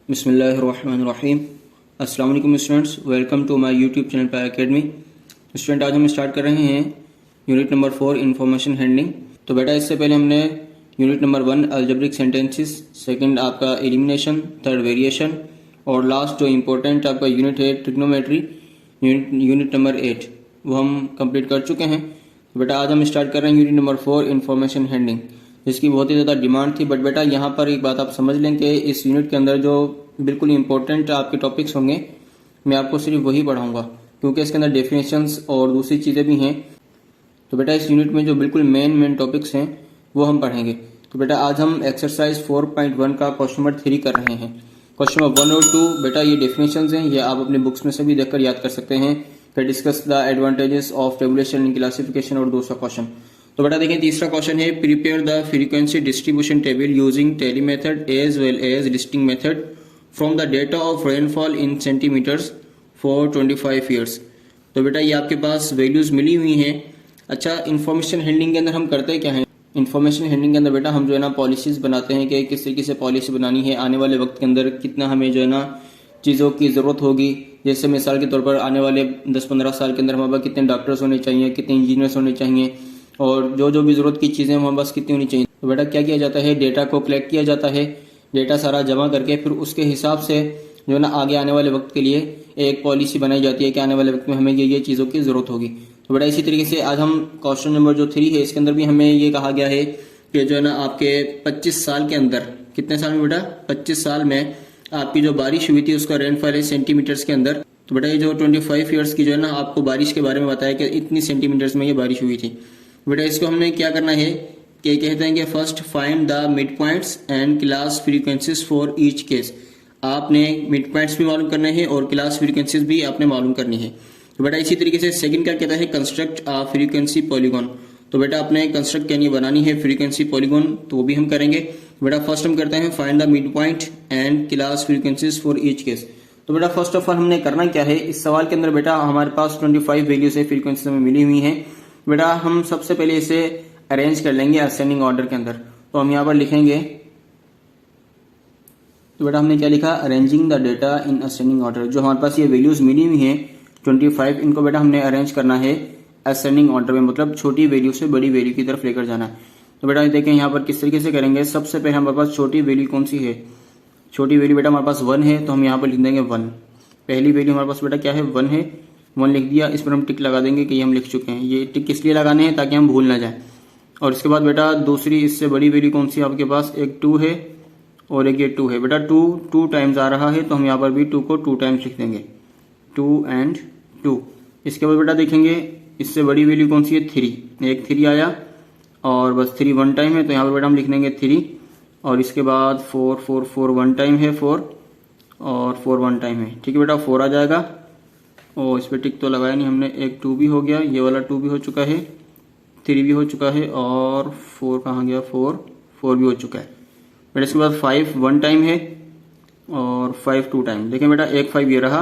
बिस्मिल्लाहिर्रहमानिर्रहीम। अस्सलाम वालेकुम students, welcome to my YouTube channel पर एकेडमी। स्टूडेंट, आज हम स्टार्ट कर रहे हैं यूनिट नंबर 4 इंफॉर्मेशन हैंडलिंग। तो बेटा इससे पहले हमने unit number 1 algebraic sentences, second आपका एलिमिनेशन, थर्ड वेरिएशन और लास्ट जो इम्पोर्टेंट आपका यूनिट है ट्रिग्नोमेट्री यूनिट नंबर 8 वो हम कंप्लीट कर चुके हैं। बेटा आज हम स्टार्ट कर रहे हैं यूनिट नंबर 4 इंफॉर्मेशन हैंडलिंग, जिसकी बहुत ही ज़्यादा डिमांड थी। बट बेटा यहाँ पर एक बात आप समझ लें कि इस यूनिट के अंदर जो बिल्कुल इंपॉर्टेंट आपके टॉपिक्स होंगे मैं आपको सिर्फ वही पढ़ाऊंगा, क्योंकि इसके अंदर डेफिनेशंस और दूसरी चीज़ें भी हैं। तो बेटा इस यूनिट में जो बिल्कुल मेन टॉपिक्स हैं वो हम पढ़ेंगे। तो बेटा आज हम एक्सरसाइज 4.1 का क्वेश्चन नंबर 3 कर रहे हैं। क्वेश्चन नंबर 1 और 2 बेटा ये डेफिनेशंस हैं, ये आप अपने बुक्स में से भी देखकर याद कर सकते हैं। फिर discuss the advantages of tabulation in classification और दूसरा क्वेश्चन। तो बेटा देखिए तीसरा क्वेश्चन है, prepare the frequency distribution table using tally method as well as listing method from the data of rainfall in centimetres for 25 years. तो बेटा ये आपके पास वैल्यूज मिली हुई हैं। अच्छा, इन्फॉर्मेशन हैंडलिंग के अंदर हम करते क्या हैं? इन्फॉर्मेशन हैंडलिंग के अंदर बेटा हम जो है ना पॉलिसीज बनाते हैं कि किस तरीके से पॉलिसी बनानी है, आने वाले वक्त के अंदर कितना हमें जो है ना चीज़ों की ज़रूरत होगी। जैसे मिसाल के तौर पर आने वाले 10-15 साल के अंदर हमारे पास कितने डॉक्टर्स होने चाहिए, कितने इंजीनियर्स होने चाहिए और जो भी ज़रूरत की चीज़ें हमारे पास कितनी होनी चाहिए। तो बेटा क्या किया जाता है, डेटा को कलेक्ट किया जाता है, डेटा सारा जमा करके फिर उसके हिसाब से जो है ना आगे आने वाले वक्त के लिए एक पॉलिसी बनाई जाती है कि आने वाले वक्त में हमें ये चीज़ों की ज़रूरत होगी। तो बेटा इसी तरीके से आज हम क्वेश्चन नंबर जो 3 है इसके अंदर भी हमें ये कहा गया है कि जो है ना आपके 25 साल के अंदर, कितने साल में बेटा 25 साल में आपकी जो बारिश हुई थी उसका रेनफॉल है सेंटीमीटर्स के अंदर। तो बेटा ये जो 25 ईयर्स की जो है ना आपको बारिश के बारे में बताया कि इतनी सेंटीमीटर्स में ये बारिश हुई थी। बेटा इसको हमने क्या करना है कि कहते हैं कि first find the mid points and class frequencies for each case. आपने मिड पॉइंट्स भी मालूम करने हैं और क्लास फ्रीक्वेंसीज भी आपने मालूम करनी है। तो बेटा इसी तरीके से सेकंड क्या कहता है, कंस्ट्रक्ट अ फ्रीक्वेंसी पॉलीगॉन। तो बेटा आपने कंस्ट्रक्ट यानी बनानी है फ्रीक्वेंसी पॉलीगॉन, तो वो भी हम करेंगे। बेटा फर्स्ट हम करते हैं find the mid point and class frequencies for each case. तो बेटा फर्स्ट ऑफ ऑल हमने करना क्या है, इस सवाल के अंदर बेटा हमारे पास 25 वैल्यूज है फ्रीक्वेंसी में मिली हुई है। बेटा हम सबसे पहले इसे अरेंज कर लेंगे असेंडिंग ऑर्डर के अंदर। तो हम यहाँ पर लिखेंगे, तो बेटा हमने क्या लिखा, arranging the data in ascending order. जो हमारे पास ये वैल्यूज मिली हुई हैं 25, इनको बेटा हमने अरेंज करना है असेंडिंग ऑर्डर में, मतलब छोटी वैल्यू से बड़ी वैल्यू की तरफ लेकर जाना है। तो बेटा देखें यहाँ पर किस तरीके से करेंगे। सबसे पहले हमारे पास छोटी वैल्यू कौन सी है, छोटी वैल्यू बेटा हमारे पास 1 है, तो हम यहाँ पर लिख देंगे 1। पहली वैल्यू हमारे पास बेटा क्या है, 1 है, 1 लिख दिया। इस पर हम टिक लगा देंगे कि ये हम लिख चुके हैं। ये टिक किस लिए लगाने हैं, ताकि हम भूल ना जाए। और इसके बाद बेटा दूसरी इससे बड़ी वैल्यू कौन सी है आपके पास, एक 2 है और एक ये 2 है। बेटा 2 टाइम्स आ रहा है, तो हम यहाँ पर भी 2 को 2 टाइम्स लिख देंगे, 2 एंड 2। इसके बाद बेटा देखेंगे इससे बड़ी वैल्यू कौन सी है, 3। एक 3 आया और बस 3 1 टाइम है, तो यहाँ पर बेटा हम लिख देंगे 3। और इसके बाद 4 1 टाइम है 4 और 4 1 टाइम है। ठीक है बेटा 4 आ जाएगा और इस पर टिक तो लगाया नहीं हमने। एक 2 भी हो गया, ये वाला 2 भी हो चुका है, 3 भी हो चुका है और 4 कहाँ गया, 4 भी हो चुका है। बेटा इसके बाद 5 1 टाइम है और 5 2 टाइम। देखें बेटा एक 5 ये रहा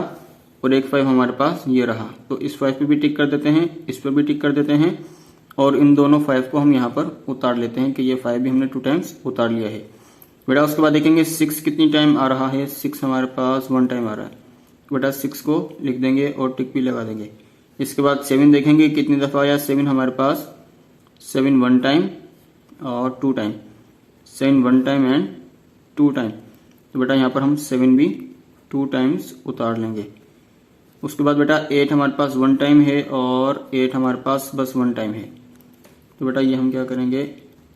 और एक 5 हमारे पास ये रहा, तो इस 5 पे भी टिक कर देते हैं, इस पर भी टिक कर देते हैं और इन दोनों 5 को हम यहाँ पर उतार लेते हैं कि ये 5 भी हमने 2 टाइम्स उतार लिया है। बेटा उसके बाद देखेंगे 6 कितनी टाइम आ रहा है, 6 हमारे पास 1 टाइम आ रहा है। बेटा 6 को लिख देंगे और टिक भी लगा देंगे। इसके बाद 7 देखेंगे कितनी दफ़ा आया, 7 हमारे पास 7 1 टाइम और 2 टाइम, 7 1 टाइम एंड 2 टाइम। तो बेटा यहाँ पर हम 7 भी 2 टाइम्स उतार लेंगे। उसके बाद बेटा 8 हमारे पास 1 टाइम है और 8 हमारे पास बस 1 टाइम है। तो बेटा ये हम क्या करेंगे,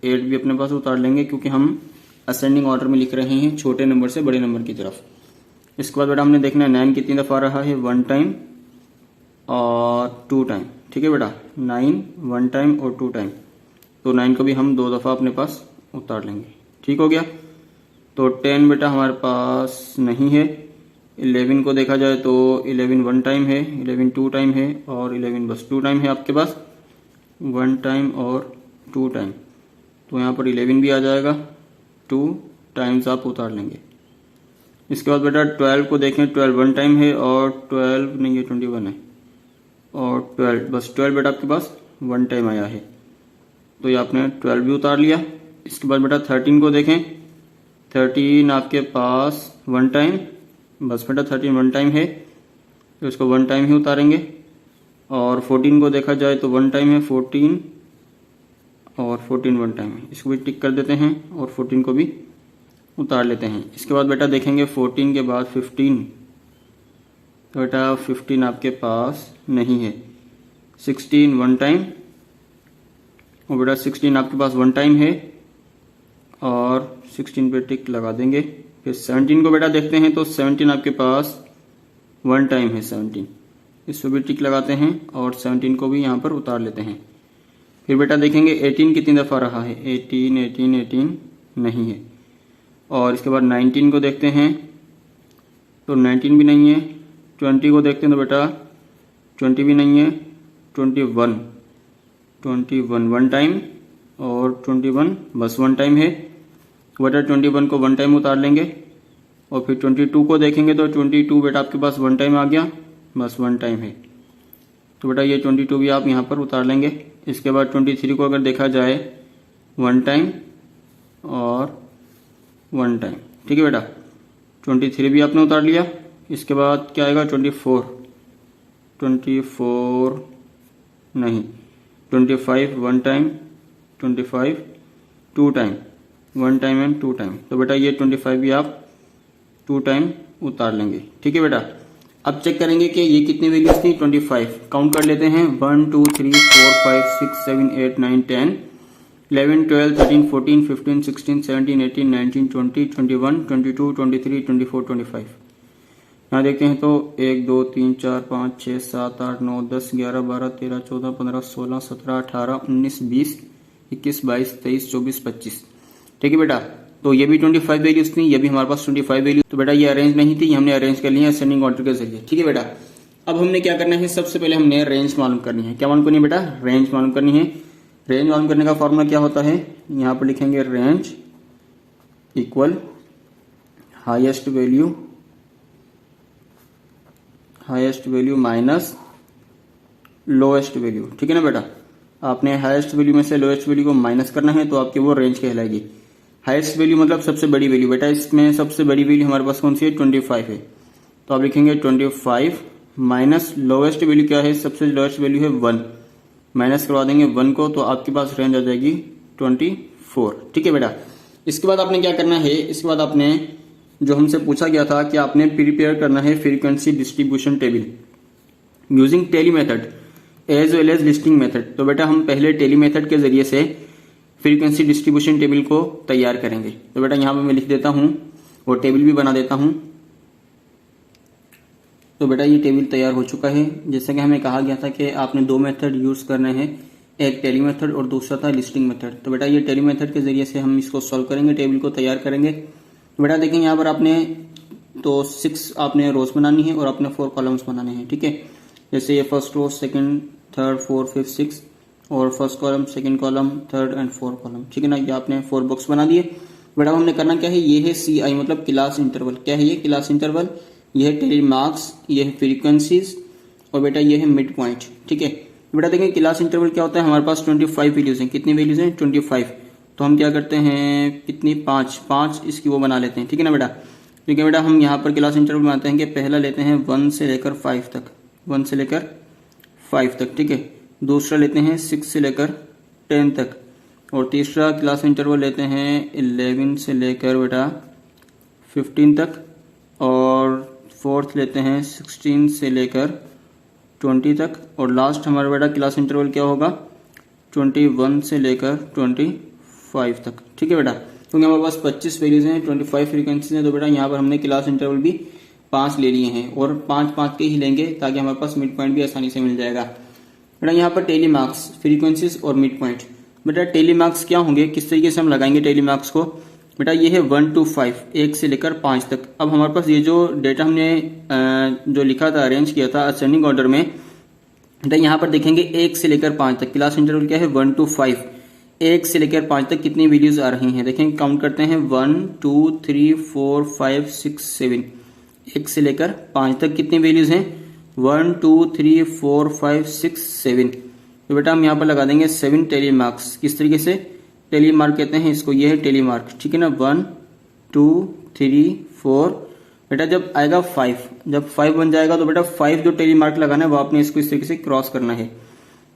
8 भी अपने पास उतार लेंगे, क्योंकि हम असेंडिंग ऑर्डर में लिख रहे हैं छोटे नंबर से बड़े नंबर की तरफ। इसके बाद बेटा हमने देखना है 9 कितनी दफ़ा आ रहा है, 1 टाइम और 2 टाइम। ठीक है बेटा 9 1 टाइम और 2 टाइम, तो 9 को भी हम 2 दफ़ा अपने पास उतार लेंगे। ठीक हो गया। तो 10 बेटा हमारे पास नहीं है। 11 को देखा जाए तो 11 1 टाइम है, 11 2 टाइम है और 11 बस 2 टाइम है आपके पास, 1 टाइम और 2 टाइम। तो यहाँ पर 11 भी आ जाएगा, 2 टाइम्स आप उतार लेंगे। इसके बाद बेटा 12 को देखें, 12 1 टाइम है और 12 नहीं है 21 है और 12 बस 12 बेटा आपके पास 1 टाइम आया है, तो ये आपने 12 भी उतार लिया। इसके बाद बेटा 13 को देखें, 13 आपके पास 1 टाइम, बस बेटा 13 1 टाइम है तो इसको 1 टाइम ही उतारेंगे। और 14 को देखा जाए तो 1 टाइम है 14, और 14 1 टाइम है, इसको भी टिक कर देते हैं और 14 को भी उतार लेते हैं। इसके बाद बेटा देखेंगे 14 के बाद 15, तो बेटा 15 आपके पास नहीं है। 16 1 टाइम, और बेटा 16 आपके पास 1 टाइम है और 16 पे टिक लगा देंगे। फिर 17 को बेटा देखते हैं तो 17 आपके पास 1 टाइम है 17, इस पर भी टिक लगाते हैं और 17 को भी यहाँ पर उतार लेते हैं। फिर बेटा देखेंगे 18 कितनी दफ़ा रहा है, 18 18 18 नहीं है। और इसके बाद 19 को देखते हैं तो 19 भी नहीं है। 20 को देखते हैं तो बेटा 20 भी नहीं है। 21 1 टाइम, और 21 बस 1 टाइम है, बेटा 21 को 1 टाइम उतार लेंगे। और फिर 22 को देखेंगे तो 22 बेटा आपके पास 1 टाइम आ गया, बस 1 टाइम है, तो बेटा ये 22 भी आप यहाँ पर उतार लेंगे। इसके बाद 23 को अगर देखा जाए 1 टाइम और 1 टाइम, ठीक है बेटा 23 भी आपने उतार लिया। इसके बाद क्या आएगा 24 नहीं, 25 1 time, 25 2 time, 1 time and 2 time, तो बेटा ये 25 भी आप 2 टाइम उतार लेंगे, ठीक है बेटा। अब चेक करेंगे कि ये कितनी वैल्यूज थी, 25। काउंट कर लेते हैं 1 2 3 4 5 6 7 8 9 10 11 12 13 14 15 16 17 18 19 20 21 22 23 24 25। यहाँ देखते हैं तो 1 2 3 4 5 6 7 8 9 10 11 12 13 14 15 16 17 18 19 20 21 22 23 24 25, ठीक है बेटा। तो ये भी 25 वैल्यूज थी, ये भी हमारे पास 25 वैल्यू, तो बेटा ये अरेंज नहीं थी, हमने अरेंज कर लिया असेंडिंग ऑर्डर के जरिए, ठीक है बेटा। अब हमने क्या करना है, सबसे पहले हमने रेंज मालूम करनी है। क्या मालूम करनी है बेटा, रेंज मालूम करनी है। रेंज मालूम करने का फॉर्मूला क्या होता है, यहाँ पर लिखेंगे range equal highest value minus lowest value, ठीक है ना बेटा। आपने हाईएस्ट वैल्यू में से लोएस्ट वैल्यू को माइनस करना है तो आपकी वो रेंज कहलाएगी। हाईएस्ट वैल्यू मतलब सबसे बड़ी वैल्यू, बेटा इसमें सबसे बड़ी वैल्यू हमारे पास कौन सी है, 25 है, तो आप लिखेंगे 25 माइनस लोएस्ट वैल्यू क्या है, सबसे लोएस्ट वैल्यू है 1, माइनस करवा देंगे 1 को, तो आपके पास रेंज आ जाएगी 24, ठीक है बेटा। इसके बाद आपने क्या करना है, इसके बाद आपने जो हमसे पूछा गया था कि आपने प्रिपेयर करना है frequency distribution table using tally method as well as listing method. तो बेटा हम पहले टेली मेथड के जरिए से फ्रीक्वेंसी डिस्ट्रीब्यूशन टेबल को तैयार करेंगे। तो बेटा यहाँ पे मैं लिख देता हूँ और टेबल भी बना देता हूँ। तो बेटा ये टेबल तैयार हो चुका है। जैसे कि हमें कहा गया था कि आपने 2 मेथड यूज करने हैं, एक टेली मेथड और दूसरा था लिस्टिंग मेथड। तो बेटा ये टेली मेथड के जरिए से हम इसको सॉल्व करेंगे, टेबल को तैयार करेंगे। तो बेटा देखेंगे यहाँ पर आपने तो 6 आपने रोज बनानी है और आपने 4 कॉलम्स बनाने हैं, ठीक है। जैसे ये first row, second, third, fourth, fifth, 6 और first column, second column, third and fourth column, ठीक है ना। ये आपने 4 बॉक्स बना दिए। बेटा हमने करना क्या है, ये है CI मतलब क्लास इंटरवल। क्या है ये क्लास इंटरवल, ये है टेली मार्क्स, ये है फ्रीक्वेंसीज और बेटा ये है मिड पॉइंट, ठीक है। बेटा देखें क्लास इंटरवल क्या होता है, हमारे पास 25 वैल्यूज हैं। कितनी वैल्यूज हैं, 25। तो हम क्या करते हैं, कितनी 5 इसकी वो बना लेते हैं, ठीक है ना बेटा। ठीक है बेटा, हम यहाँ पर क्लास इंटरवल बनाते हैं कि पहला लेते हैं 1 से लेकर 5 तक, 1 से लेकर 5 तक, ठीक है। दूसरा लेते हैं 6 से लेकर 10 तक और तीसरा क्लास इंटरवल लेते हैं 11 से लेकर बेटा 15 तक और फोर्थ लेते हैं 16 से लेकर 20 तक और लास्ट हमारा बेटा क्लास इंटरवल क्या होगा 21 से लेकर 25 तक, ठीक है बेटा। क्योंकि हमारे पास 25 वैल्यूज हैं, 25 फ्रीक्वेंसीज हैं, तो बेटा यहाँ पर हमने क्लास इंटरवल भी 5 ले लिए हैं और 5 के ही लेंगे ताकि हमारे पास मिड पॉइंट भी आसानी से मिल जाएगा। बेटा यहाँ पर टेली मार्क्स, फ्रीक्वेंसीज और मिड पॉइंट। बेटा टेली मार्क्स क्या होंगे, किस तरीके से हम लगाएंगे टेली मार्क्स को। बेटा ये है 1 to 5, 1 से लेकर 5 तक। अब हमारे पास ये जो डेटा हमने जो लिखा था, अरेंज किया था असेंडिंग ऑर्डर में, बेटा यहाँ पर देखेंगे 1 से लेकर 5 तक। क्लास इंटरवल क्या है 1 to 5, 1 से लेकर 5 तक कितनी वैल्यूज आ रही हैं, देखें काउंट करते हैं 1 2 3 4 5 6 7। 1 से लेकर 5 तक कितनी वैल्यूज हैं 1 2 3 4 5 6 7। तो बेटा हम यहाँ पर लगा देंगे 7 टेली मार्क्स। किस तरीके से टेली मार्क कहते हैं इसको, ये है टेली मार्क, ठीक है ना। 1 2 3 4। बेटा जब आएगा 5, जब 5 बन जाएगा तो बेटा 5 जो टेली मार्क लगाना है वो आपने इसको इस तरीके से क्रॉस करना है।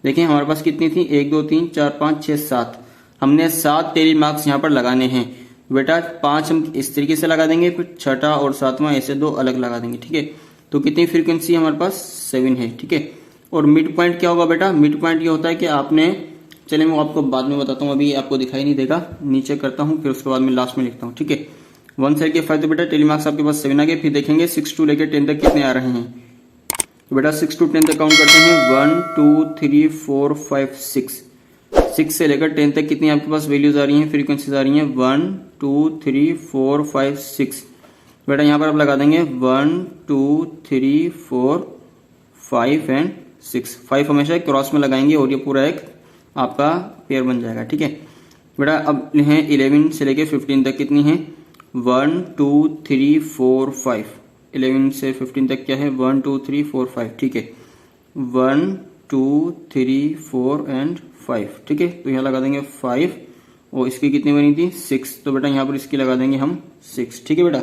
देखिए हमारे पास कितनी थी, 1 2 3 4 5 6 7, हमने 7 टेली मार्क्स यहाँ पर लगाने हैं। बेटा 5 हम इस तरीके से लगा देंगे, फिर छठा और सातवां ऐसे 2 अलग लगा देंगे। ठीक है, तो कितनी फ्रीक्वेंसी हमारे पास 7 है। ठीक है, और मिड पॉइंट क्या होगा बेटा, मिड पॉइंट ये होता है कि आपने, चलिए मैं आपको बाद में बताता हूँ, अभी आपको दिखाई नहीं देगा, नीचे करता हूँ फिर उसके बाद में लास्ट में लिखता हूँ। ठीक है, 1 से लेके 5 तो बेटा टेली मार्क्स आपके पास 7 आ गए। फिर देखेंगे 6 टू लेके 10 तक कितने आ रहे हैं। तो बेटा 6 टू 10 तक काउंट करते हैं, 1 2 3 4 5 6। 6 से लेकर 10 तक कितनी आपके पास वैल्यूज आ रही हैं, फ्रीक्वेंसीज आ रही हैं, 1 2 3 4 5 6। बेटा यहाँ पर आप लगा देंगे 1 2 3 4 5 एंड 6। 5 हमेशा क्रॉस में लगाएंगे और ये पूरा एक आपका पेयर बन जाएगा। ठीक है बेटा, अब है 11 से लेके 15 तक कितनी है, 1 2 3 4 5। 11 से 15 तक क्या है, 1 2 3 4 5। ठीक है, 1 2 3 4 एंड 5। ठीक है, तो यहाँ लगा देंगे 5 और इसकी कितनी बनी थी 6, तो बेटा यहाँ पर इसकी लगा देंगे हम 6। ठीक है बेटा,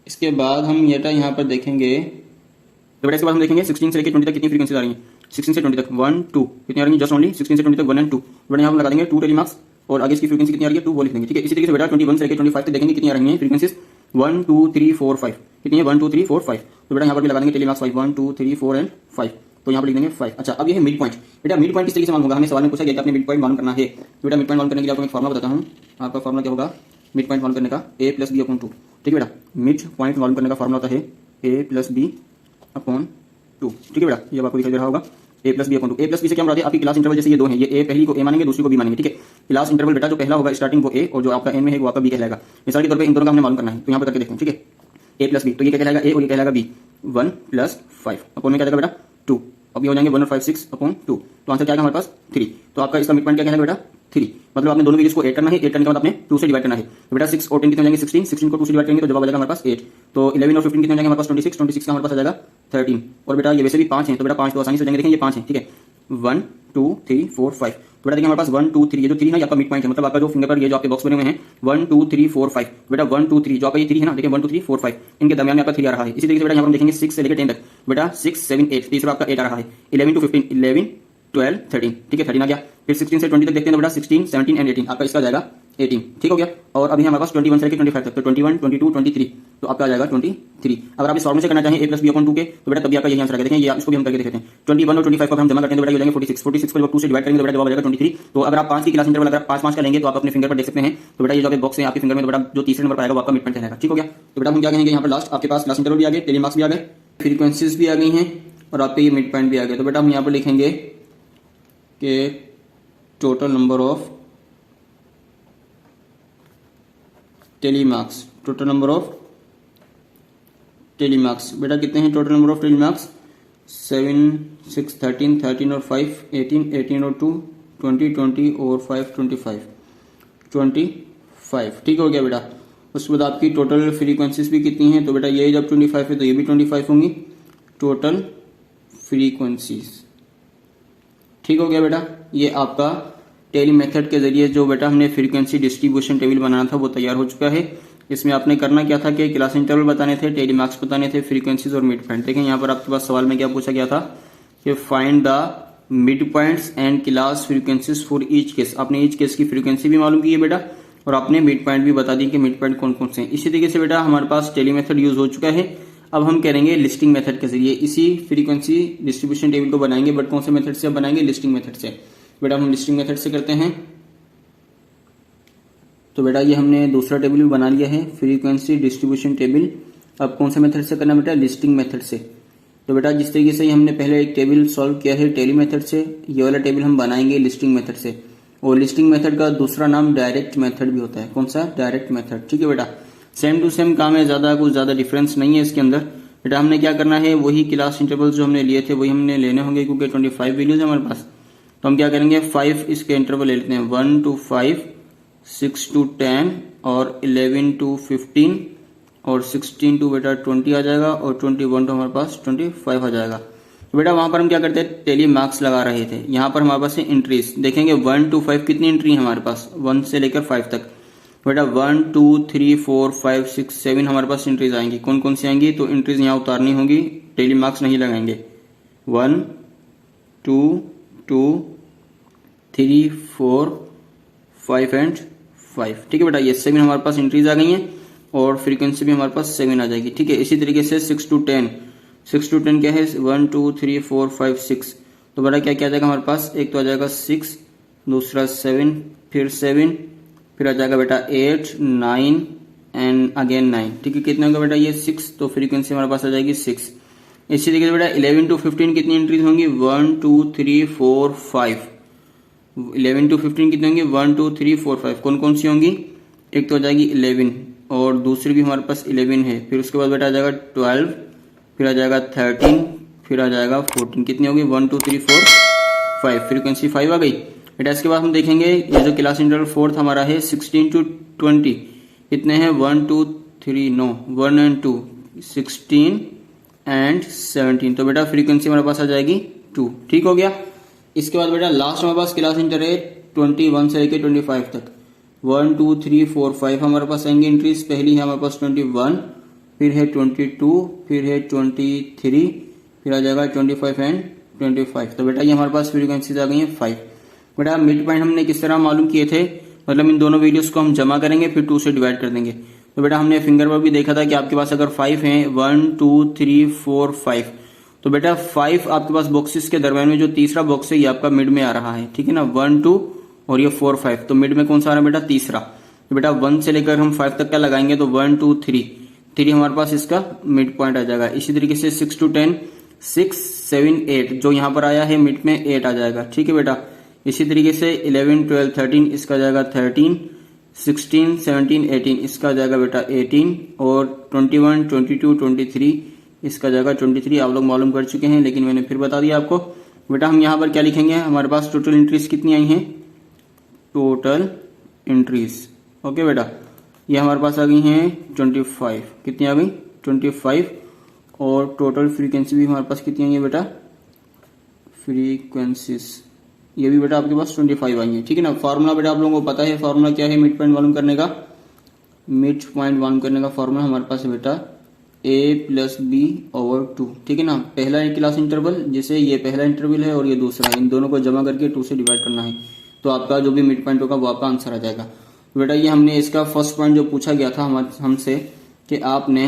इसके बाद हम बेटा यहाँ पर देखेंगे, तो बेटा इसके बाद हम देखेंगे 16 से लेकर 20 तक कितनी फ्रीक्वेंसी आ रही है। 16 से 20 तक 1 2 कितनी आ रही है, जस्ट ओनली 16 से 20 तक 1 एंड 2। बेटा यहाँ पर लगा देंगे 2 टेली मार्क्स और आगे इसकी फ्रीक्वेंसी कितनी आ रही है 2 वो लिख देंगे। ठीक है, इसी तरीके से बेटा 21 से लेकर 25 तक देखेंगे कितनी आ रही है फ्रीक्वेंसीज, 1 2 3 4 5। कितनी है, 1 2 3 4 5। तो बेटा यहाँ पर भी लगा देंगे टेली मार्क्स 5, 1 2 3 4 एंड 5। तो यहाँ पर लिख देंगे 5। अच्छा, अब ये है मिड पॉइंट। बेटा मिड पॉइंट किस तरीके से मालूम होगा, हमें सवाल में पूछा गया कि आपने मिड पॉइंट मालूम करना है। तो बेटा मिड पॉइंट मालूम करने के लिए आपको एक फॉर्मुला बताता हूँ। आपका फॉर्मुला क्या होगा मिड पॉइंट मालूम करने का, a प्लस बी अपॉन 2। ठीक है बेटा, मिड पॉइंट मालूम करने का फॉर्मुला होता है a प्लस बी अपॉन 2। ठीक है बेटा, ये आपको दिखाई दे रहा होगा a plus B upon 2। a plus B से क्या मुराद है, आपकी क्लास इंटरवल जैसे ये दो हैं, ये a पहली को a मानेंगे, दूसरी को b मानेंगे। ठीक है, क्लास इंटरवल बेटा जो पहला होगा स्टार्टिंग वो a और जो आपका एंड में है वो आपका b कहलाएगा। मिसाल के तौर पे इन दोनों का हमने मालूम करना है, तो यहाँ पर करके देखते हैं। ठीक है, a प्लस बी, तो ये क्या कहलाएगा a और ये कहलाएगा b, 1 प्लस 5 अपॉन में क्या जाएगा बेटा 2। अब ये हो जाएंगे 1 और 5 6 अपॉन 2। तो आंसर क्या आएगा हमारे पास 3। तो आपका इसका मिड पॉइंट क्या कहलाएगा बेटा 3। मतलब आपने दोनों वैल्यूज को ऐड करना है, ऐड करने के बाद आपने 2 से डिवाइड करना है। तो बेटा 6 और 10 कितने हो जाएंगे 16, 16 को 2 से डिवाइड करेंगे तो जवाब आ जाएगा हमारे पास 8। तो 11 और 15 कितने हो जाएंगे हमारे पास 26, 26 का हमारे पास आ जाएगा 13। और बेटा ये वैसे भी 5 है, तो बेटा 5 तो आसानी से हो जाएंगे। देखिए ये 5 है। ठीक है, 1 2 3 4 5। तो बेटा देखिए हमारे पास 1 2 3, ये जो 3 है आपका मिड पॉइंट है, मतलब आपका जो फिंगर पर ये जो आपके बॉक्स बने हुए हैं 1 2 3 4 5। बेटा 1 2 3 जो आपका ये 3 है ना, देखिए 1 2 3 4 5 इनके दरमियान में आपका 3 आ रहा है। इसी तरीके से बेटा यहाँ पर हम देखेंगे 6 से लेकर 10 तक, बेटा 6 7 8, तीसरा आपका 8 आ रहा है। 11 टू 15, 11 12 13। ठीक है, 13 आ गया। फिर 16 से 20 तक देखते हैं, तो बेटा 16 17 एंड 18 आपका इसका जाएगा 18। ठीक हो गया। और अभी हमारे पास 21 से लेकर 25 तक, तो 21 22 23, तो आपका आ जाएगा 23। अगर आप इस फॉर्मूले से करना चाहें a प्लस बी अपॉन 2 के, तो बेटा तभी आपका यही आंसर आएगा। देखें ये इसको भी हम करके देखते हैं। 21 और 25 को हम जमा करते हैं तो बेटा हो जाएंगे 46। 46 को जब 2 से डिवाइड करेंगे तो बेटा जवाब आ जाएगा 23। तो अगर आप 5 की क्लास इंटरवल अगर 5 का लेंगे तो आप अपने फिंगर पर देख सकते हैं। तो बेटा ये जो बॉक्स है आपके फिंगर में, तो बेटा जो तीसरे नंबर पर आएगा वो आपका मिड पॉइंट कहलाएगा। ठीक हो गया। तो बेटा हम क्या कहेंगे यहाँ पर लास्ट आपके पास क्लास इंटरवल भी आ गए, टेली मार्क्स भी आ गए, फ्रीक्वेंसीज भी आ गई हैं और आपके ये मिड पॉइंट भी आ गए। तो बेटा हम यहाँ पर लिखेंगे कि total number of tally marks, total number of tally marks बेटा कितने हैं, total number of tally marks 7 6 13, 13 और 5 18, 18 और 2 20, 20 और 5 25, 25। ठीक हो गया बेटा। उसके बाद आपकी टोटल फ्रीक्वेंसीज भी कितनी हैं, तो बेटा ये जब 25 है तो ये भी 25 होंगी टोटल फ्रीक्वेंसीज। ठीक हो गया बेटा। ये आपका टेली मेथड के जरिए जो बेटा हमने फ्रीक्वेंसी डिस्ट्रीब्यूशन टेबल बनाना था वो तैयार हो चुका है। इसमें आपने करना क्या था कि क्लास इंटरवल बताने थे, टेली मार्क्स बताने थे, फ्रीक्वेंसीज और मिड पॉइंट। देखें यहाँ पर आपके पास सवाल में क्या पूछा गया था कि find the mid points and class frequencies for each case. आपने ईच केस की फ्रीक्वेंसी भी मालूम की है बेटा और आपने मिड पॉइंट भी बता दी कि मिड पॉइंट कौन कौन से हैं। इसी तरीके से बेटा हमारे पास टेली मेथड यूज हो चुका है। अब हम करेंगे लिस्टिंग मेथड के जरिए इसी फ्रीक्वेंसी डिस्ट्रीब्यूशन टेबल को बनाएंगे, बट कौन से मेथड से बनाएंगे, लिस्टिंग मेथड से। बेटा हम लिस्टिंग मेथड से करते हैं। तो बेटा ये हमने दूसरा टेबल भी बना लिया है, फ्रीक्वेंसी डिस्ट्रीब्यूशन टेबल। अब कौन से मेथड से करना बेटा, लिस्टिंग मेथड से। तो बेटा जिस तरीके से हमने पहले एक टेबल सॉल्व किया है टेली मेथड से, ये वाला टेबल हम बनाएंगे लिस्टिंग मेथड से। और लिस्टिंग मेथड का दूसरा नाम डायरेक्ट मेथड भी होता है। कौन सा, डायरेक्ट मेथड। ठीक है बेटा, सेम टू सेम काम है, ज्यादा कुछ ज्यादा डिफरेंस नहीं है इसके अंदर। बेटा हमने क्या करना है, वही क्लास इंटरवल जो हमने लिए थे वही हमने लेने होंगे, क्योंकि 25 वैल्यूज है हमारे पास। तो हम क्या करेंगे, 5 इसके इंटरवल ले लेते हैं, 1 to 5, 6 to 10 और 11 to 15 और 16 to बेटा 20 आ जाएगा और 21 तो हमारे पास 25 आ जाएगा। तो बेटा वहां पर हम क्या करते हैं, टेली मार्क्स लगा रहे थे। यहाँ पर हमारे पास है एंट्रीज। देखेंगे 1 to 5 कितनी एंट्री है हमारे पास, 1 से लेकर 5 तक। बेटा 1 2 3 4 5 6 7 हमारे पास एंट्रीज आएंगी। कौन कौन सी आएंगी? तो एंट्रीज यहाँ उतारनी होगी, डेली मार्क्स नहीं लगाएंगे। 1 2 2 3 4 5 एंड 5। ठीक है बेटा, ये 7 हमारे पास एंट्रीज आ गई हैं और फ्रीक्वेंसी भी हमारे पास 7 आ जाएगी। ठीक है, इसी तरीके से 6 to 10 क्या है? 1 2 3 4 5 6। तो बेटा क्या क्या आ जाएगा हमारे पास? एक तो आ जाएगा 6, दूसरा 7, फिर 7, फिर आ जाएगा बेटा 8 9 एंड अगेन 9। ठीक है, कितने होगा बेटा? ये 6, तो फ्रीक्वेंसी हमारे पास आ जाएगी 6। इसी तरीके से बेटा 11 to 15 कितनी एंट्रीज होंगी? 1 2 3 4 5। 11 to 15 कितनी होंगी? 1 2 3 4 5। कौन कौन सी होंगी? एक तो आ जाएगी 11 और दूसरी भी हमारे पास 11 है। फिर उसके बाद बेटा आ जाएगा 12, फिर आ जाएगा 13, फिर आ जाएगा 14। कितनी होगी? 1 2 3 4 5। फ्रीक्वेंसी 5 आ गई बेटा। इसके बाद हम देखेंगे ये जो क्लास इंटरवल फोर्थ हमारा है 16 to 20 कितने हैं? 1 2 3 नो 1 एंड 2 16 एंड 17। तो बेटा फ्रीक्वेंसी हमारे पास आ जाएगी 2। ठीक हो गया। इसके बाद बेटा लास्ट हमारे पास क्लास इंटर है 21 से लेकर 25 तक। 1 2 3 4 5 हमारे पास आएंगे एंट्रीज। पहली है हमारे पास 21, फिर है 22, फिर है 23, फिर आ जाएगा 25 एंड 25। तो बेटा ये हमारे पास फ्रीक्वेंसीज आ गई हैं 5। बेटा मिड पॉइंट हमने किस तरह मालूम किए थे? मतलब इन दोनों वैल्यूज को हम जमा करेंगे फिर 2 से डिवाइड कर देंगे। तो बेटा हमने फिंगर पर भी देखा था कि आपके पास अगर 5 है 1 2 3 4 5, तो बेटा 5 आपके पास बॉक्सेस के दरम्यान में जो तीसरा बॉक्स है ये आपका मिड में आ रहा है। ठीक है ना, 1 2 और ये 4 5, तो मिड में कौन सा आ रहा है बेटा? तीसरा। तो बेटा 1 से लेकर हम 5 तक का लगाएंगे तो 1 2 3 हमारे पास इसका मिड पॉइंट आ जाएगा। इसी तरीके से 6 to 10 6 7 8 जो यहाँ पर आया है मिड में 8 आ जाएगा। ठीक है बेटा, इसी तरीके से 11 12 13 इसका जाएगा 13, 16 17 18 इसका जाएगा बेटा 18 और 21 22 23 इसका जाएगा 23। आप लोग मालूम कर चुके हैं लेकिन मैंने फिर बता दिया आपको। बेटा हम यहाँ पर क्या लिखेंगे? हमारे पास टोटल एंट्रीज कितनी आई हैं? Total entries. ओके बेटा, ये हमारे पास आ गई हैं 25। कितनी आ गई? 25। और टोटल फ्रीक्वेंसी भी हमारे पास कितनी आई है बेटा? फ्रीक्वेंसीज ये भी बेटा आपके पास 25 आई है। ठीक है ना। फॉर्मूला बेटा आप लोगों को पता है, फॉर्मूला क्या है मिड पॉइंट मालूम करने का? मिड पॉइंट मालूम करने का फॉर्मूला हमारे पास है बेटा a+b/2। ठीक है ना। पहला क्लास इंटरवल, जैसे ये पहला इंटरवल है और ये दूसरा, इन दोनों को जमा करके 2 से डिवाइड करना है तो आपका जो भी मिड पॉइंट होगा वो आपका आंसर आ जाएगा। तो बेटा ये हमने इसका फर्स्ट पॉइंट जो पूछा गया था हमसे कि आपने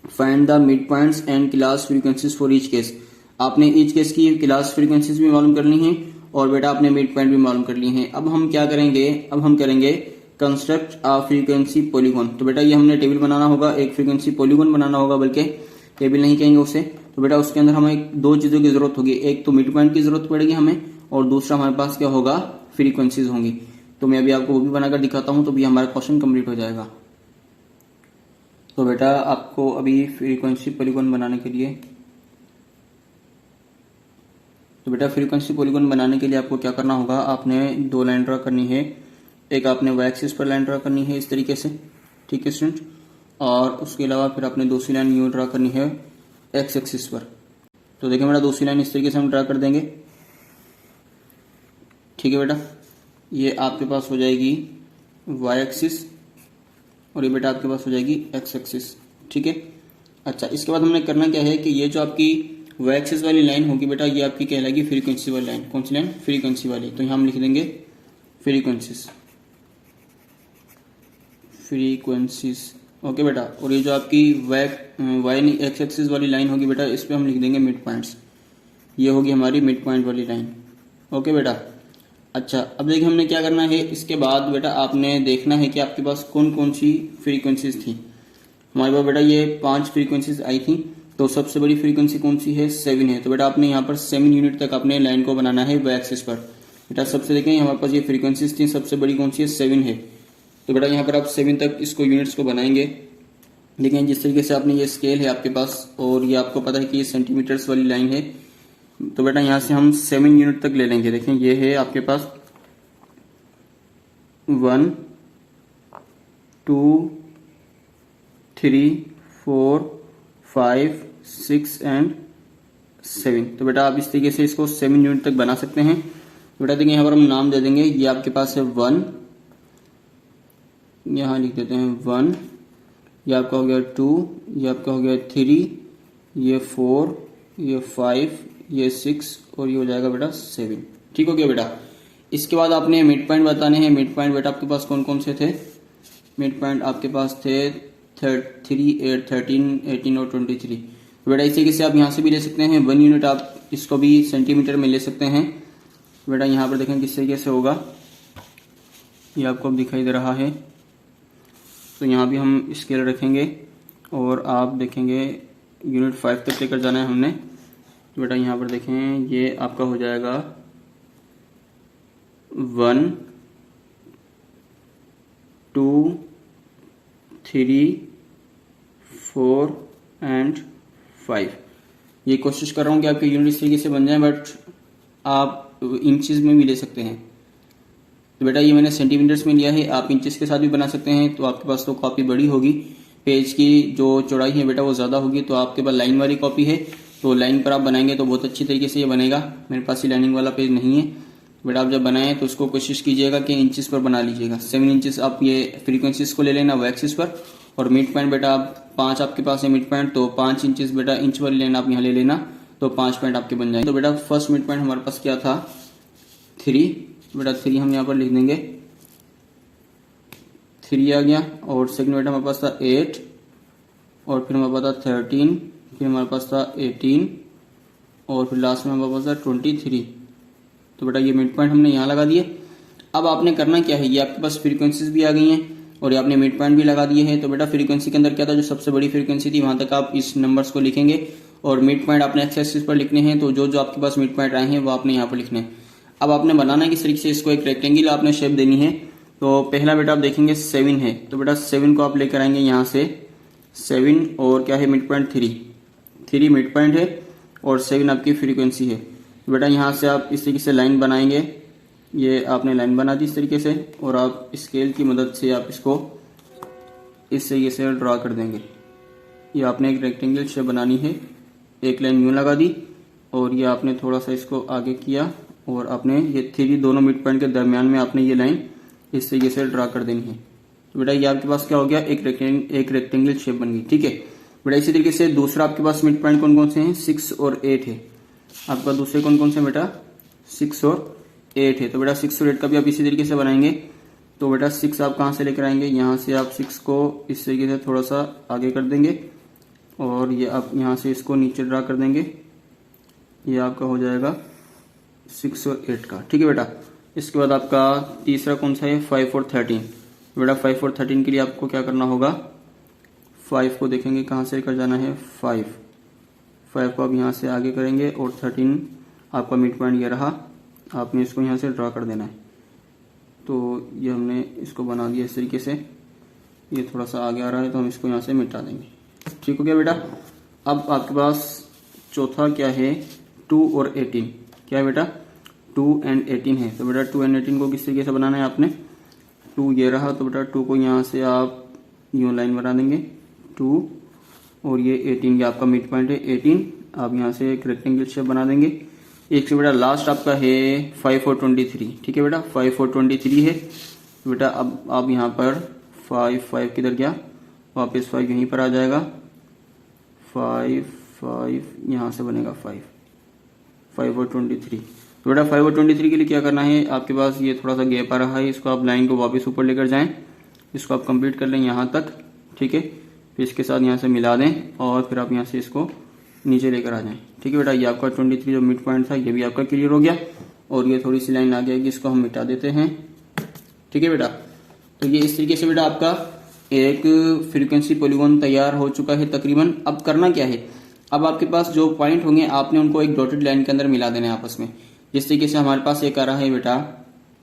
find the mid points and class frequencies for each case. आपने ईच केस की क्लास फ्रीक्वेंसीज भी मालूम करनी है और बेटा आपने मिड पॉइंट भी मालूम कर ली है। अब हम क्या करेंगे? अब हम करेंगे कंस्ट्रक्ट अ फ्रीक्वेंसी पॉलीगॉन। तो बेटा ये हमने टेबल बनाना होगा, एक फ्रीक्वेंसी पॉलीगॉन बनाना होगा, बल्कि टेबल नहीं कहेंगे उसे। तो बेटा उसके अंदर हमें 2 चीजों की जरूरत होगी, एक तो मिड पॉइंट की जरूरत पड़ेगी हमें और दूसरा हमारे पास क्या होगा? फ्रीक्वेंसीज होंगी। तो मैं अभी आपको वो भी बनाकर दिखाता हूं तो भी हमारा क्वेश्चन कंप्लीट हो जाएगा। तो बेटा आपको अभी फ्रीक्वेंसी पॉलीगॉन बनाने के लिए फ्रीक्वेंसी पॉलीगॉन बनाने के लिए आपको क्या करना होगा? आपने 2 लाइन ड्रा करनी है। एक आपने वाई एक्सिस पर लाइन ड्रा करनी है इस तरीके से। ठीक है स्टूडेंट, और उसके अलावा फिर आपने दूसरी लाइन यूं ड्रा करनी है एक्स एक्सिस पर। तो देखिए बेटा दूसरी लाइन इस तरीके से हम ड्रा कर देंगे। ठीक है बेटा, ये आपके पास हो जाएगी वाई एक्सिस और ये बेटा आपके पास हो जाएगी एक्स एक्सिस। ठीक है। अच्छा, इसके बाद हमने करना क्या है कि ये जो आपकी वाई एक्सिस वाली लाइन होगी बेटा ये आपकी कहलाएगी फ्रीक्वेंसी वाली लाइन। कौन सी लाइन? फ्रीक्वेंसी वाली। तो यहाँ हम लिख देंगे फ्रीक्वेंसीज। ओके बेटा, और ये जो आपकी वाई एक्स एक्सिस वाली लाइन होगी बेटा इस पर हम लिख देंगे मिड पॉइंट्स। ये होगी हमारी मिड पॉइंट वाली लाइन। ओके बेटा। अच्छा, अब देखिए हमने क्या करना है। इसके बाद बेटा आपने देखना है कि आपके पास कौन कौन सी फ्रीक्वेंसीज थी। हमारे पास बेटा ये 5 फ्रीक्वेंसीज आई थी। तो सबसे बड़ी फ्रीक्वेंसी कौन सी है? 7 है। तो बेटा आपने यहाँ पर 7 यूनिट तक अपने लाइन को बनाना है वाई एक्सिस पर। बेटा सबसे देखें हमारे पास ये फ्रीक्वेंसीज थी, सबसे बड़ी कौन सी है? 7 है। तो बेटा यहाँ पर आप 7 तक इसको यूनिट्स को बनाएंगे। लेकिन जिस तरीके से आपने ये स्केल है आपके पास और ये आपको पता है कि ये सेंटीमीटर्स वाली लाइन है, तो बेटा यहाँ से हम 7 यूनिट तक ले लेंगे। देखें ये है आपके पास 1 2 3 4 5 6 एंड 7। तो बेटा आप इस तरीके से इसको 7 यूनिट तक बना सकते हैं। बेटा देखिए यहाँ पर हम नाम दे देंगे। ये आपके पास है 1, यहाँ लिख देते हैं 1, ये आपका हो गया 2, ये आपका हो गया 3, ये 4, ये 5, ये 6 और ये हो जाएगा बेटा 7। ठीक हो गया बेटा। इसके बाद आपने मिड पॉइंट बताने हैं। मिड पॉइंट बेटा आपके पास कौन कौन से थे? मिड पॉइंट आपके पास थे 3, 8, 13, 18 और 23। तो बेटा इसी से आप यहाँ से भी ले सकते हैं 1 यूनिट, आप इसको भी सेंटीमीटर में ले सकते हैं। बेटा यहाँ पर देखें किस तरीके से होगा, ये आपको अब दिखाई दे रहा है। तो यहाँ भी हम स्केल रखेंगे और आप देखेंगे यूनिट 5 तक लेकर जाना है हमने। तो बेटा यहाँ पर देखें ये आपका हो जाएगा 1, 2, 3, 4 एंड 5। ये कोशिश कर रहा हूँ कि आपके यूनिट इस तरीके से बन जाए, बट आप इंचेस में भी ले सकते हैं। तो बेटा ये मैंने सेंटीमीटर्स में लिया है, आप इंचेस के साथ भी बना सकते हैं। तो आपके पास तो कॉपी बड़ी होगी, पेज की जो चौड़ाई है बेटा वो ज़्यादा होगी। तो आपके पास लाइन वाली कॉपी है, तो लाइन पर आप बनाएंगे तो बहुत अच्छी तरीके से ये बनेगा। मेरे पास ये लाइनिंग वाला पेज नहीं है। बेटा आप जब बनाएं तो उसको कोशिश कीजिएगा कि इंचेस पर बना लीजिएगा। 7 इंचेस आप ये फ्रीक्वेंसीज को ले लेना वो एक्सिस पर, और मिड पॉइंट बेटा आप 5 आपके पास है मिड पॉइंट, तो 5 इंचेस बेटा इंच वाली लाइन आप यहाँ ले लेना, तो 5 पॉइंट आपके बन जाएंगे। तो बेटा फर्स्ट मिड पॉइंट हमारे पास क्या था? 3। बेटा 3 हम यहाँ पर लिख देंगे, 3 आ गया। और सेकंड बेटा हमारे पास था 8, और फिर हमारे पास था 13, फिर हमारे पास था 18, और फिर लास्ट में हमारे पास था 23। तो बेटा ये मिड पॉइंट हमने यहाँ लगा दिए। अब आपने करना क्या है, ये आपके पास फ्रीक्वेंसीज भी आ गई हैं और ये आपने मिड पॉइंट भी लगा दिए हैं। तो बेटा फ्रीक्वेंसी के अंदर क्या था, जो सबसे बड़ी फ्रीक्वेंसी थी वहां तक आप इस नंबर्स को लिखेंगे, और मिड पॉइंट आपने एक्स एक्सिस पर लिखने हैं। तो जो जो आपके पास मिड पॉइंट आए हैं वो आपने यहाँ पर लिखने हैं। अब आपने बनाना है किस तरीके से, इसको एक रेक्टेंगल आपने शेप देनी है। तो पहला बेटा आप देखेंगे 7 है, तो बेटा 7 को आप लेकर आएंगे यहाँ से 7, और क्या है मिड पॉइंट 3 मिड पॉइंट है और 7 आपकी फ्रीक्वेंसी है। तो बेटा यहाँ से आप इस तरीके से लाइन बनाएंगे, ये आपने लाइन बना दी इस तरीके से, और आप स्केल की मदद से आप इसको इस तरीके से ड्रा कर देंगे। ये आपने एक रेक्टेंगल शेप बनानी है, एक लाइन यूं लगा दी, और ये आपने थोड़ा सा इसको आगे किया, और आपने ये 3 दोनों मिड पॉइंट के दरमियान में आपने ये लाइन इस तरीके से ड्रा कर देनी है। तो बेटा ये आपके पास क्या हो गया, एक रेक्टेंगल शेप बन गई। ठीक है बेटा, इसी तरीके से दूसरा आपके पास मिड पॉइंट कौन कौन से हैं, 6 और 8 है। आपका दूसरे कौन कौन से बेटा, 6 और 8 है। तो बेटा 6 और 8 का भी आप इसी तरीके से बनाएंगे। तो बेटा 6 आप कहाँ से लेकर आएंगे, यहाँ से आप 6 को इस तरीके से थोड़ा सा आगे कर देंगे, और ये आप यहाँ से इसको नीचे ड्रा कर देंगे। ये आपका हो जाएगा 6 और 8 का। ठीक है बेटा, इसके बाद आपका तीसरा कौन सा है, 5 और 13। बेटा 5 और 13 के लिए आपको क्या करना होगा, 5 को देखेंगे कहाँ से लेकर जाना है, 5 को आप यहाँ से आगे करेंगे, और 13 आपका मिड पॉइंट ये रहा, आपने इसको यहाँ से ड्रा कर देना है। तो ये हमने इसको बना दिया इस तरीके से। ये थोड़ा सा आगे आ रहा है तो हम इसको यहाँ से मिटा देंगे। ठीक हो गया बेटा। अब आपके पास चौथा क्या है, 2 और 18। क्या है बेटा, 2 एंड 18 है। तो बेटा 2 एंड 18 को किस तरीके से बनाना है आपने, 2 ये रहा, तो बेटा 2 को यहाँ से आप यूँ लाइन बना देंगे 2, और ये 18 ये आपका मिड पॉइंट है 18, आप यहाँ से एक रेक्टेंगल शेप बना देंगे। एक से बेटा लास्ट आपका है 5 और 23। ठीक है बेटा, 5 और 23 है। तो बेटा अब आप यहाँ पर 5 किधर गया, वापस 5 यहीं पर आ जाएगा, 5 यहाँ से बनेगा 5 और 23। तो बेटा 5 और 23 के लिए क्या करना है, आपके पास ये थोड़ा सा गैप आ रहा है, इसको आप लाइन को वापस ऊपर लेकर जाएं, इसको आप कंप्लीट कर लें यहाँ तक। ठीक है, फिर इसके साथ यहाँ से मिला दें, और फिर आप यहाँ से इसको नीचे लेकर आ जाएं। ठीक है बेटा, ये आपका 23 जो मिड पॉइंट था ये भी आपका क्लियर हो गया, और ये थोड़ी सी लाइन आ जाएगी, इसको हम मिटा देते हैं। ठीक है बेटा, तो ये इस तरीके से बेटा आपका एक फ्रीक्वेंसी पॉलीगॉन तैयार हो चुका है तकरीबन। अब करना क्या है, अब आपके पास जो पॉइंट होंगे आपने उनको एक डॉटेड लाइन के अंदर मिला देना है आपस में। जिस तरीके से हमारे पास एक आ रहा है बेटा,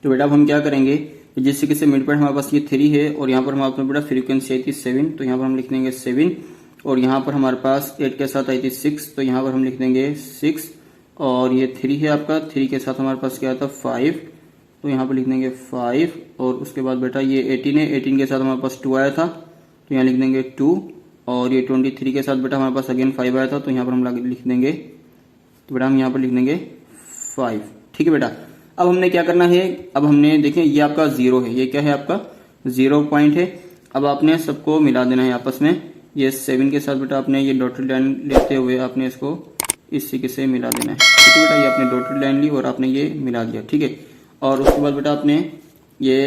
तो बेटा अब हम क्या करेंगे, जिस तरीके से मिड पॉइंट हमारे पास ये 3 है, और यहाँ पर हमारे पास बेटा फ्रीक्वेंसी आई थी 7, तो यहाँ पर हम लिख देंगे 7, और यहाँ पर हमारे पास 8 के साथ आई थी 6, तो यहाँ पर हम लिख देंगे 6, और ये 3 है आपका, 3 के साथ हमारे पास क्या था 5, तो यहाँ पर लिख देंगे 5, और उसके बाद बेटा ये 18 है, 18 के साथ हमारे पास 2 आया था, तो यहाँ लिख देंगे 2, और ये 23 के साथ बेटा हमारे पास अगेन 5 आया था, तो यहाँ पर हम लिख देंगे, तो बेटा हम यहाँ पर लिख देंगे 5। ठीक है बेटा, अब हमने क्या करना है, अब हमने देखें ये आपका 0 है, ये क्या है आपका 0 पॉइंट है। अब आपने सबको मिला देना है आपस में। ये 7 के साथ बेटा आपने ये डॉटेड लाइन लेते हुए आपने इसको इस तरीके से मिला देना है। ठीक है बेटा, ये आपने डॉटेड लाइन ली और आपने ये मिला दिया। ठीक है, और उसके बाद बेटा आपने ये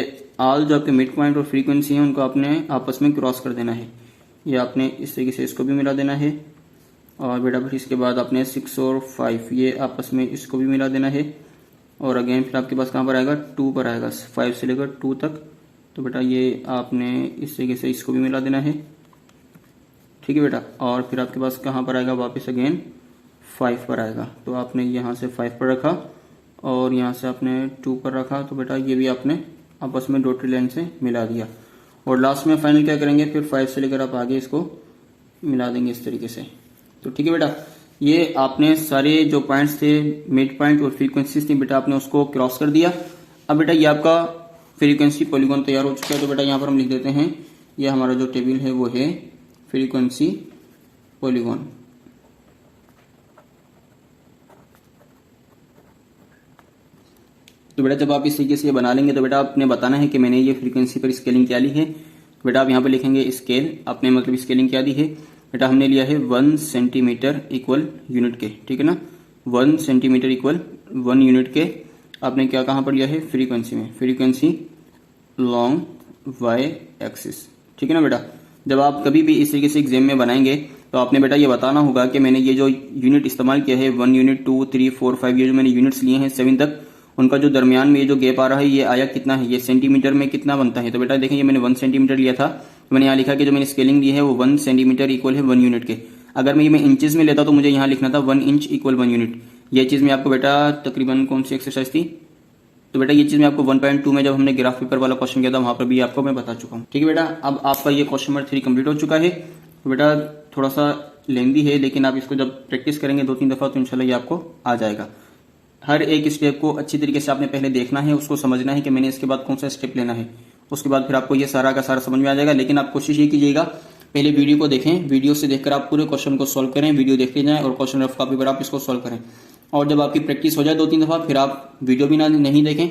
ऑल जो आपके मिड पॉइंट और फ्रीक्वेंसी है उनको आपने आपस में क्रॉस कर देना है। ये आपने इस तरीके से इसको भी मिला देना है। और बेटा फिर इसके बाद आपने 6 और 5 ये आपस में इसको भी मिला देना है। और अगेन फिर आपके पास कहाँ पर आएगा, 2 पर आएगा, 5 से लेकर 2 तक। तो बेटा ये आपने इस तरीके से इसको भी मिला देना है। ठीक है बेटा, और फिर आपके पास कहाँ पर आएगा, वापस अगेन 5 पर आएगा। तो आपने यहाँ से 5 पर रखा और यहाँ से आपने 2 पर रखा। तो बेटा ये भी आपने आपस में डॉटेड लाइन से मिला दिया। और लास्ट में फाइनल क्या करेंगे, फिर 5 से लेकर आप आगे इसको मिला देंगे इस तरीके से। तो ठीक है बेटा, ये आपने सारे जो पॉइंट्स थे, मिड पॉइंट और फ्रीक्वेंसीज थी बेटा, आपने उसको क्रॉस कर दिया। अब बेटा ये आपका फ्रीक्वेंसी पॉलीगॉन तैयार हो चुका है। तो बेटा यहाँ पर हम लिख देते हैं, ये हमारा जो टेबल है वो है फ्रीक्वेंसी पॉलीगॉन। तो बेटा जब आप इस तरीके से ये बना लेंगे तो बेटा आपने बताना है कि मैंने ये फ्रीक्वेंसी पर स्केलिंग क्या ली है। तो बेटा आप यहाँ पर लिखेंगे स्केल, आपने मतलब स्केलिंग क्या दी है बेटा, हमने लिया है 1 सेंटीमीटर इक्वल यूनिट के। ठीक है ना, 1 सेंटीमीटर इक्वल 1 यूनिट के आपने क्या कहाँ पर लिया है, फ्रीक्वेंसी में, फ्रीक्वेंसी लॉन्ग वाई एक्सिस। ठीक है ना बेटा, जब आप कभी भी इस तरीके से एग्जाम में बनाएंगे तो आपने बेटा ये बताना होगा कि मैंने ये जो यूनिट इस्तेमाल किया है 1 यूनिट 2 3 4 5 ये जो मैंने यूनिट्स लिए हैं 7 तक, उनका जो दरमियान में ये जो गैप आ रहा है ये आया कितना है, ये सेंटीमीटर में कितना बनता है। तो बेटा देखें, ये मैंने 1 सेंटीमीटर लिया था, तो मैंने यहाँ लिखा कि जो मैंने स्केलिंग दी है वो 1 सेंटीमीटर इक्वल है 1 यूनिट के। अगर मैं इंचेस में लेता तो मुझे यहाँ लिखना था 1 इंच इक्वल 1 यूनिट। ये चीज़ मैं आपको बेटा तकरीबन कौन सी एक्सरसाइज थी, तो बेटा ये चीज़ मैं आपको 1.2 में जब हमने ग्राफ पेपर वाला क्वेश्चन किया था वहाँ पर भी आपको मैं बता चुका हूँ। ठीक है बेटा, अब आपका ये क्वेश्चन नंबर 3 कंप्लीट हो चुका है। तो बेटा थोड़ा सा लेंदी है, लेकिन आप इसको जब प्रैक्टिस करेंगे 2-3 दफ़ा तो इंशाल्लाह ये आपको आ जाएगा। हर एक स्टेप को अच्छी तरीके से आपने पहले देखना है, उसको समझना है कि मैंने इसके बाद कौन सा स्टेप लेना है। उसके बाद फिर आपको ये सारा का सारा समझ में आ जाएगा। लेकिन आप कोशिश ये कीजिएगा पहले वीडियो को देखें, वीडियो से देखकर आप पूरे क्वेश्चन को सॉल्व करें, वीडियो देखते जाएं और क्वेश्चन रफ कॉपी पर आप इसको सॉल्व करें। और जब आपकी प्रैक्टिस हो जाए 2-3 दफ़ा फिर आप वीडियो भी नहीं देखें,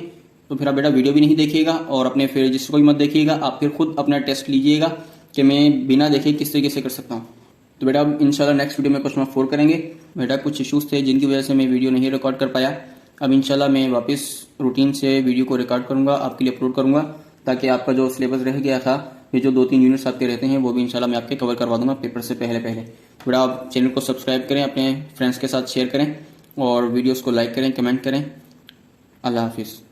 तो फिर आप बेटा वीडियो भी नहीं देखिएगा और अपने फिर जिसको भी मत देखिएगा, आप फिर खुद अपना टेस्ट लीजिएगा कि मैं बिना देखे किस तरीके से कर सकता हूँ। तो बेटा अब इंशाल्लाह नेक्स्ट वीडियो में क्वेश्चन नंबर 4 करेंगे। बेटा कुछ इशूज़ थे जिनकी वजह से मैं वीडियो नहीं रिकॉर्ड कर पाया। अब इंशाल्लाह मैं वापस रूटीन से वीडियो को रिकॉर्ड करूंगा, आपके लिए अपलोड करूंगा, ताकि आपका जो सिलेबस रह गया था, ये जो 2-3 यूनिट्स आपके रहते हैं वो भी इंशाल्लाह मैं आपके कवर करवा दूंगा पेपर से पहले। बेटा आप चैनल को सब्सक्राइब करें, अपने फ्रेंड्स के साथ शेयर करें और वीडियोज़ को लाइक करें, कमेंट करें। अल्लाह हाफिज़।